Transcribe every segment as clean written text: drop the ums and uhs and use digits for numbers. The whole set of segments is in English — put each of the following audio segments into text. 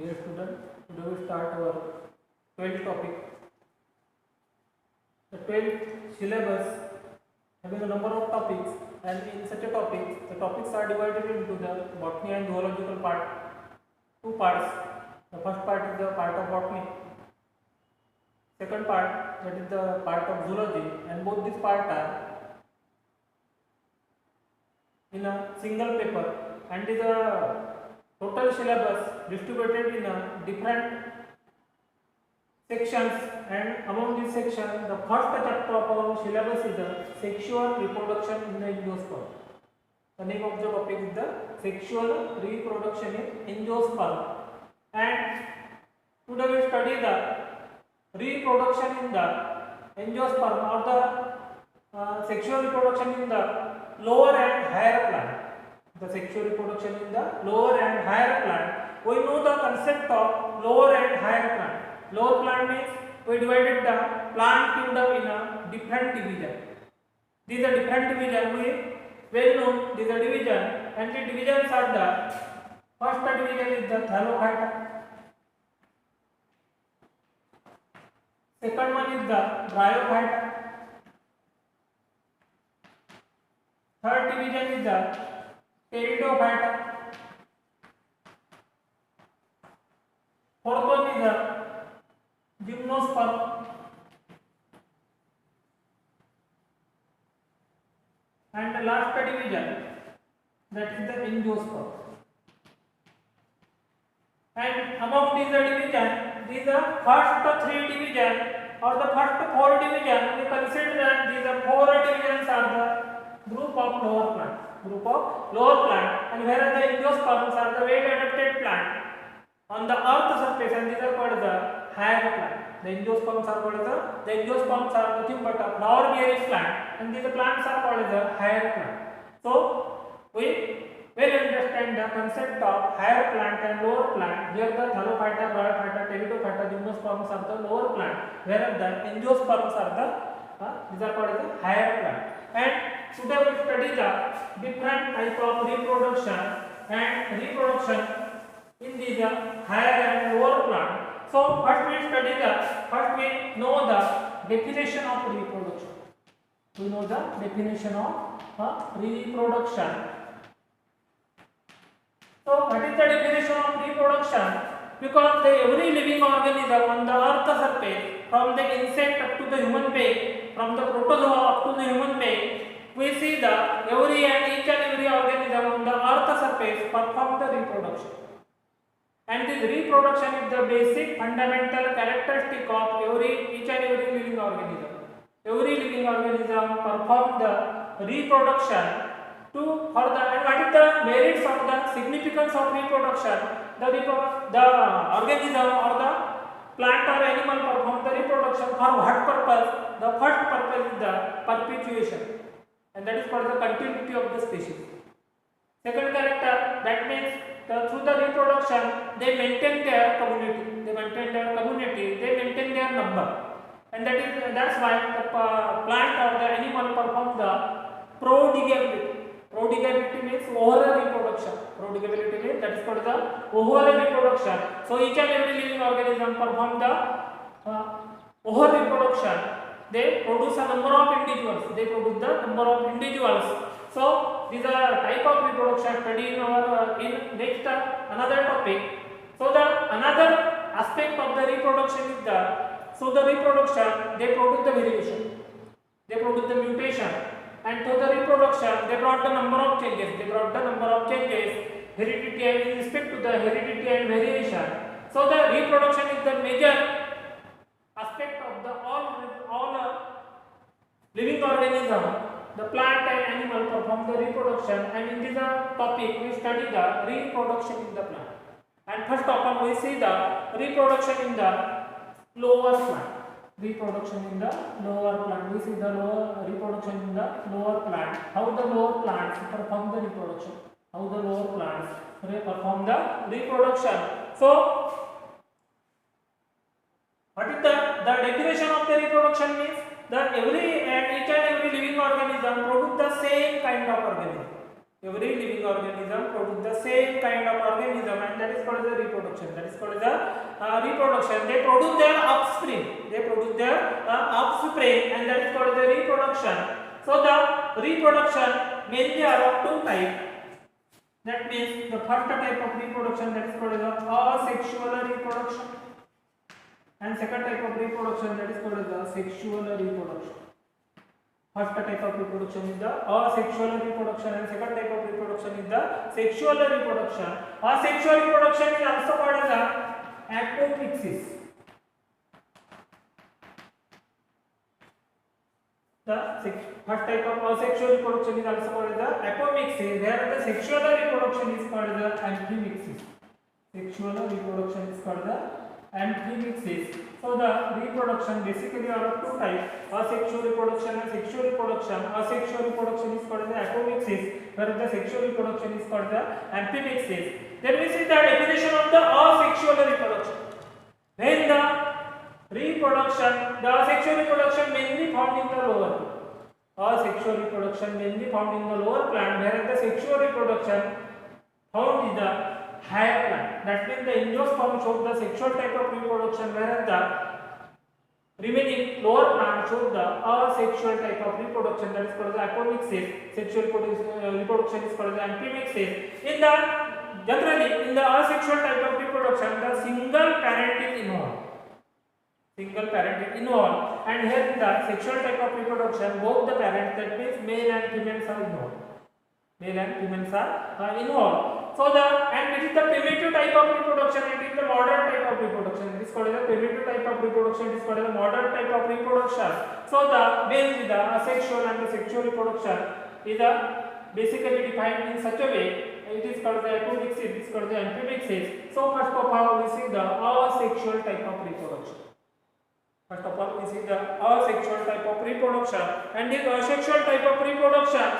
Dear student, today we start our 12th topic. The 12th syllabus having a number of topics, and in such a topic, the topics are divided into the botany and zoological part. Two parts. The first part is the part of botany. Second part, that is the part of zoology, and both these parts are in a single paper, and is a total syllabus distributed in a different sections, and among these sections the first chapter of our syllabus is the sexual reproduction in the angiosperm. The name of the topic is the sexual reproduction in angiosperm, and today we study the reproduction in the angiosperm or the sexual reproduction in the lower and higher plant. The sexual reproduction in the lower and higher plant. We know the concept of lower and higher plant. Lower plant means we divided the plant kingdom in a different division. These are different division. We well known these are division, and the divisions are the first division is the Thallophyta. Second one is the Bryophyta. Third division is the Pteridophyta. Fourth one is the Gymnosperm, and the last division, that is the Angiosperm. And among these divisions, these are first three divisions or the first four divisions. We consider that these are four divisions are the group of lower plants. And whereas the angiosperms are the well adapted plant on the earth surface, and these are called the higher plant. The angiosperms are called the angiosperms are nothing but a flower bearing plant, and these plants are called the higher plant. So we will understand the concept of higher plant and lower plant. Here the Thallophyta, Bryophyta, Pteridophyta, Gymnosperms are the lower plant, whereas the angiosperms are the these are called the higher plant. And today we study the different type of reproduction in these higher and lower plant. So first we know the definition of reproduction. We know the definition of reproduction. So what is the definition of reproduction? Because every living organism on the earth surface, from the insect up to the human being, from the protozoa up to the human being, we see the each and every organism on the earth surface perform the reproduction. And this reproduction is the basic fundamental characteristic of each and every living organism. Every living organism perform the reproduction to further. And what is the merits of the significance of reproduction? The organism or the plant or animal perform the reproduction for what purpose? The first purpose is the perpetuation, and that is for the continuity of the species. Second character, that means through the reproduction they maintain their community, they maintain their number, and that's why the plant or the animal perform the prodigability. Prodigability means oral reproduction. Prodigability means that is called the oral reproduction. So each and every living organism perform the oral reproduction. They produce a number of individuals. So these are type of reproduction study in next another topic. So the another aspect of the reproduction is the reproduction they produce the variation, they produce the mutation, and through the reproduction they brought the number of changes. Heredity and in respect to the heredity and variation. So the reproduction is the major aspect of the all living organism. The plant and animal perform the reproduction, and in this topic we study the reproduction in the plant. And first of all we see the reproduction in the lower plant. Reproduction in the lower plant. We see the reproduction in the lower plant. How the lower plants perform the reproduction. So what is the definition of the reproduction means? Each and every living organism produce the same kind of organism. Every living organism produce the same kind of organism, and that is called the reproduction. That is called the reproduction. They produce their offspring. They produce their offspring, and that is called the reproduction. So the reproduction mainly are of two types. That means the first type of reproduction, that is called the asexual reproduction, and second type of reproduction, that is called the sexual reproduction. First type of reproduction is the asexual reproduction, and second type of reproduction is the sexual reproduction. Asexual reproduction is also called as apomixis. The first type of asexual reproduction is also called as apomixis, where the sexual reproduction is called the amphimixis. Sexual reproduction is called the amphimixis. So the reproduction basically are of two types: asexual reproduction and sexual reproduction. Asexual reproduction is called the apomixis, whereas the sexual reproduction is called the amphimixis. Then we see the definition of the asexual reproduction. When the reproduction, the asexual reproduction mainly found in the lower plant. Asexual reproduction mainly found in the lower plant, whereas the sexual reproduction found in the higher plant. That means the angiosperm shows the sexual type of reproduction, whereas the remaining lower plant shows the asexual type of reproduction, that is called the apomixis. Sexual reproduction is called the amphimixis. Generally in the asexual type of reproduction, the single parent is involved. Single parent is involved, and here in the sexual type of reproduction, both the parents, that means male and females, are involved. Male and females are involved. So and it is the primitive type of reproduction, it is the modern type of reproduction. It is called the primitive type of reproduction, it is called the modern type of reproduction. So mainly the asexual and the sexual reproduction is basically defined in such a way. It is called the apomixis, it is called the amphimixis. So first of all, we see the asexual type of reproduction. First of all, we see the asexual type of reproduction, and this asexual type of reproduction,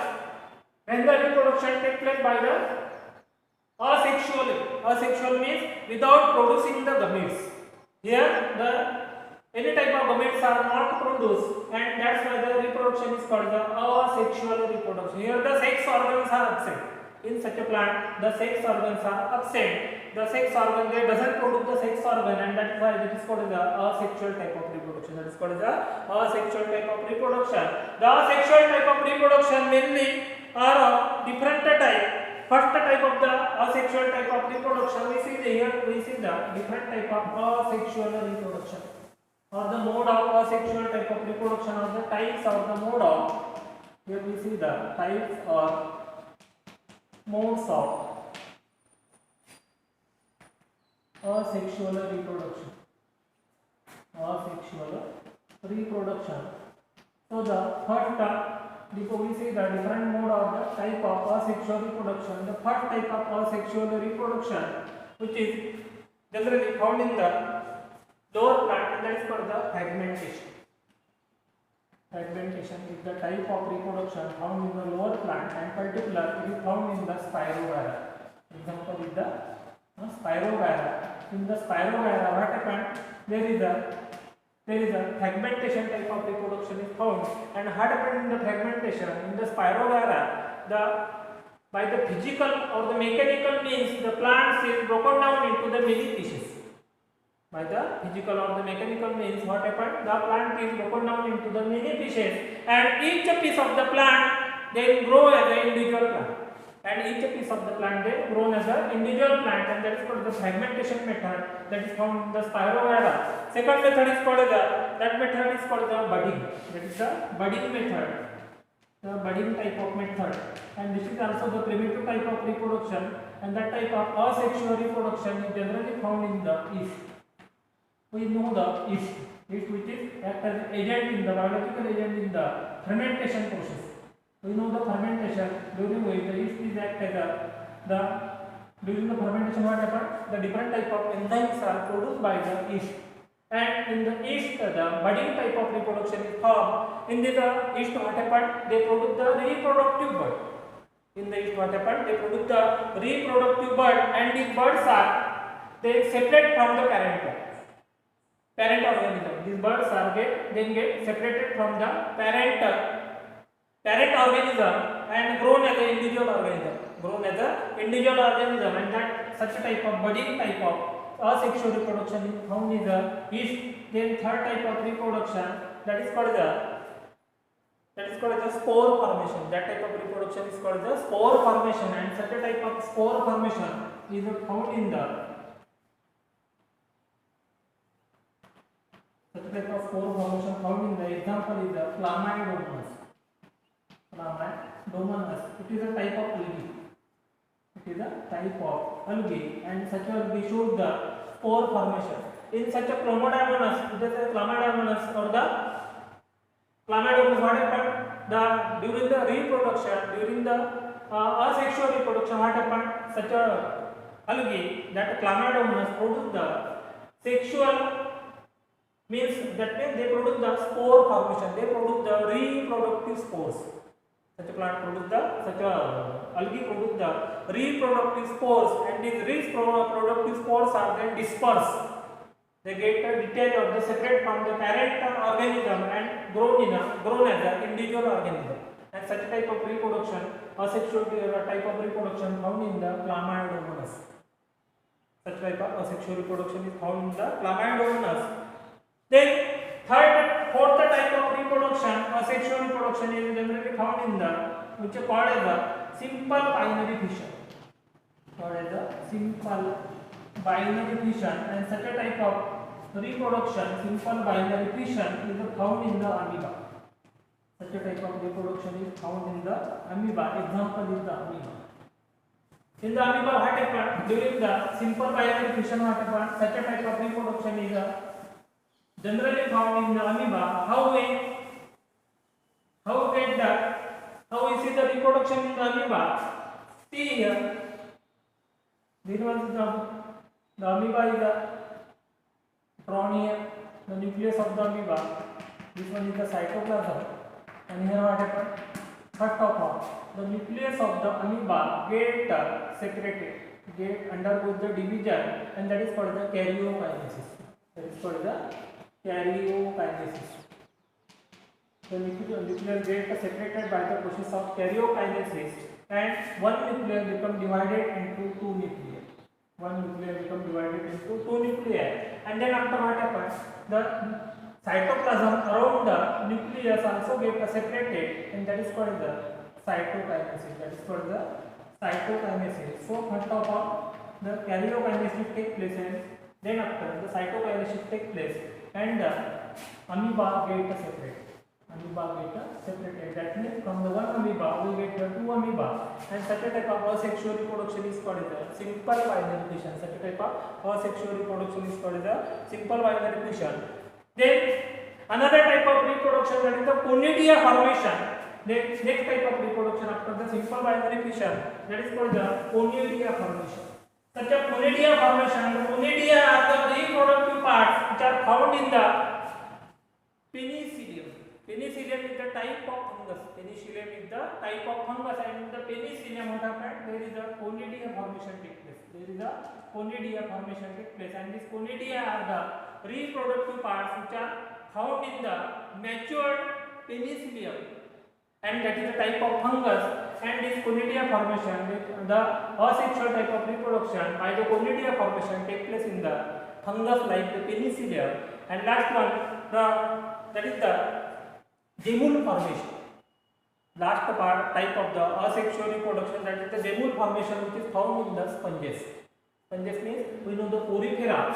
when the reproduction takes place by the asexual means without producing the gametes. Here any type of gametes are not produced, and that's why the reproduction is called the asexual reproduction. Here the sex organs are absent. In such a plant, the sex organs are absent. The sex organ, they doesn't produce the sex organ, and that's why it is called the asexual type of reproduction. That is called the asexual type of reproduction. The asexual type of reproduction mainly are of different type. First type of the asexual type of reproduction, we see the different type of asexual reproduction, or the mode of asexual type of reproduction, or the types or the mode of. Here we see the types or modes of asexual reproduction. Asexual reproduction. So the first we see the different mode or the type of asexual reproduction. The first type of asexual reproduction, which is generally found in the lower plant, and that is called the fragmentation. Fragmentation is the type of reproduction found in the lower plant, and particularly it is found in the Spirogyra. Example is the Spirogyra. In the Spirogyra, what happened? There is a fragmentation type of reproduction is found, and what happened in the fragmentation? In the Spirogyra, by the physical or the mechanical means, the plant is broken down into the many pieces. By the physical or the mechanical means, what happened? The plant is broken down into the many pieces, and each piece of the plant then grow as an individual plant. And each piece of the plant then grown as an individual plant, and that is called the fragmentation method, that is found in the Spirogyra. Second method is called the budding. That is the budding method, the budding type of method, and this is also the primitive type of reproduction, and that type of asexual reproduction is generally found in the yeast. We know the yeast which is act as an agent in the biological agent in the fermentation process. We know the fermentation, during which the yeast is act as during the fermentation, what happens? The different type of enzymes are produced by the yeast, and in the yeast the budding type of reproduction is formed. In the yeast, what happens? They produce the reproductive bud. In the yeast, what happens? They produce the reproductive bud, and these buds they separate from the parent organism. These buds get separated from the parent organism, and grown as an individual organism. Grown as an individual organism, and that such a type of budding type of asexual reproduction is found in the yeast. Then third type of reproduction, that is called the spore formation. That type of reproduction is called the spore formation, and such a type of spore formation is found in the example is the Chlamydomonas. Chlamydomonas. It is a type of algae. It is a type of algae, and such algae shows the spore formation. In such a Chlamydomonas, it is a Chlamydomonas or the Chlamydomonas. What happened? During the reproduction, during the asexual reproduction, what happened? Such a algae, that Chlamydomonas produce the sexual, means they produce the spore formation. They produce the reproductive spores. Such a plant produce such a algae produce the reproductive spores, and these reproductive spores are then dispersed. They get detached or they separate from the parent organism and grown as an individual organism. And such type of reproduction, asexual type of reproduction found in the Chlamydomonas. Such type of asexual reproduction is found in the Chlamydomonas. Then fourth type of reproduction, asexual reproduction, is generally found in the, which is called as the simple binary fission. Called as the simple binary fission, and such a type of reproduction, simple binary fission, is found in the amoeba. Such a type of reproduction is found in the amoeba. Example is the amoeba. In the amoeba, what happened? During the simple binary fission, what happened? Such a type of reproduction is generally found in the amoeba. How we get that? How we see the reproduction in the amoeba? See here. This one is the amoeba is drawn here. The nucleus of the amoeba. This one is the cytoplasm. And here what happened? First of all, the nucleus of the amoeba get secreted, get undergoes the division, and that is called the karyokinesis. That is called the karyokinesis. The nucleus gets separated by the process of karyokinesis, and one nucleus becomes divided into two nuclei. One nucleus becomes divided into two nuclei, and then after what happens? The cytoplasm around the nucleus also gets separated, and that is called the cytokinesis. That is called the cytokinesis. So first of all, the karyokinesis takes place, and then after the cytokinesis takes place, and the amoeba gets separated. That means from the one amoeba we get the two amoeba, and such a type of asexual reproduction is called the simple binary fission. Such a type of asexual reproduction is called the simple binary fission. Then another type of reproduction, that is the conidia formation. The next type of reproduction after the simple binary fission, that is called the conidia formation. Such a conidia formation, the conidia are the reproductive parts which are found in the penicillium. Penicillium is the type of fungus. Penicillium is the type of fungus, and in the penicillium what happened? There is a conidia formation take place. And these conidia are the reproductive parts which are found in the matured penicillium, and that is a type of fungus. And this conidia formation, the asexual type of reproduction by the conidia formation take place in the fungus like the penicillium. And last one, that is the gemule formation. Last part type of the asexual reproduction, that is the gemule formation, which is found in the sponges. Sponges means we know the porifera.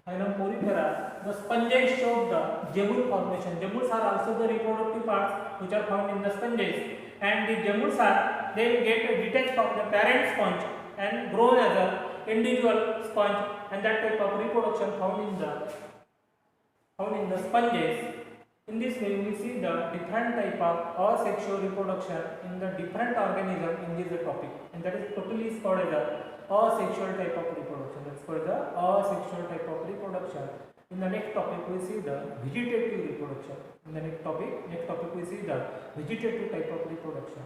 Phylum Porifera. The sponges show the gemule formation. Gemules are also the reproductive parts which are found in the sponges, and the gemules are then get detached from the parent sponge and grown as a individual sponge, and that type of reproduction found in the sponges. In this way, we see the different type of asexual reproduction in the different organism in this topic, and that is totally called as the asexual type of reproduction. That's called the asexual type of reproduction. In the next topic, we see the vegetative reproduction. In the next topic we see the vegetative type of reproduction.